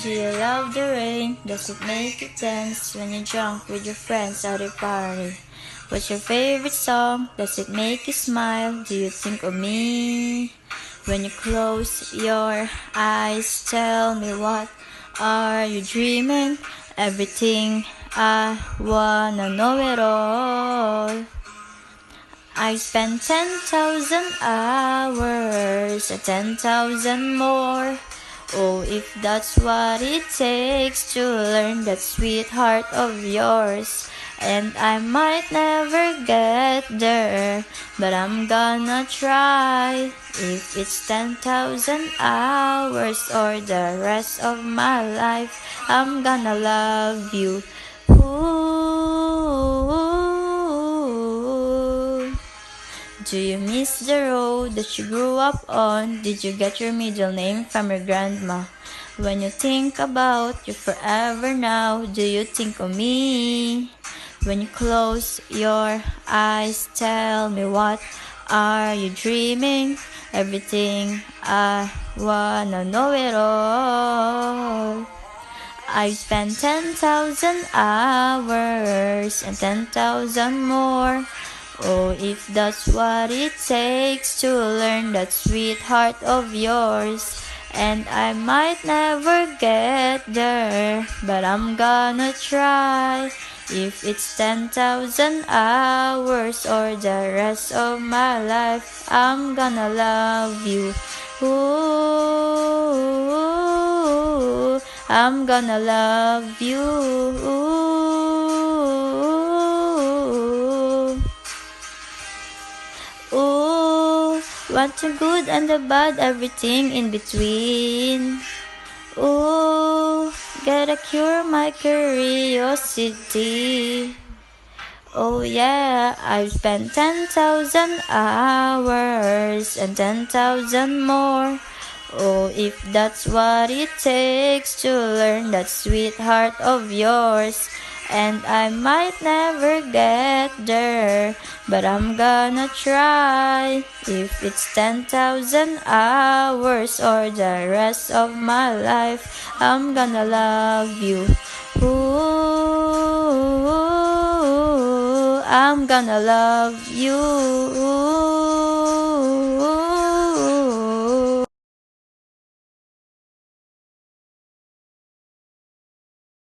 Do you love the rain? Does it make you dance when you're drunk with your friends at a party? What's your favorite song? Does it make you smile? Do you think of me? When you close your eyes, tell me what are you dreaming? Everything I wanna know it all. I spent 10,000 hours and 10,000 more. Oh, if that's what it takes to learn that sweetheart of yours. And I might never get there, but I'm gonna try. If it's 10,000 hours or the rest of my life, I'm gonna love you. Ooh. Do you miss the road that you grew up on? Did you get your middle name from your grandma? When you think about you forever now, do you think of me? When you close your eyes, tell me what are you dreaming? Everything I wanna know it all. I spent 10,000 hours and 10,000 more. Oh, if that's what it takes to learn that sweetheart of yours. And I might never get there, but I'm gonna try. If it's 10,000 hours or the rest of my life, I'm gonna love you. Ooh, I'm gonna love you. Ooh, want the good and the bad, everything in between. Ooh, gotta cure my curiosity. Oh yeah, I've spent 10,000 hours and 10,000 more. Oh, if that's what it takes to learn that sweetheart of yours. And I might never get there, but I'm gonna try. If it's 10,000 hours or the rest of my life, I'm gonna love you. Ooh, I'm gonna love you.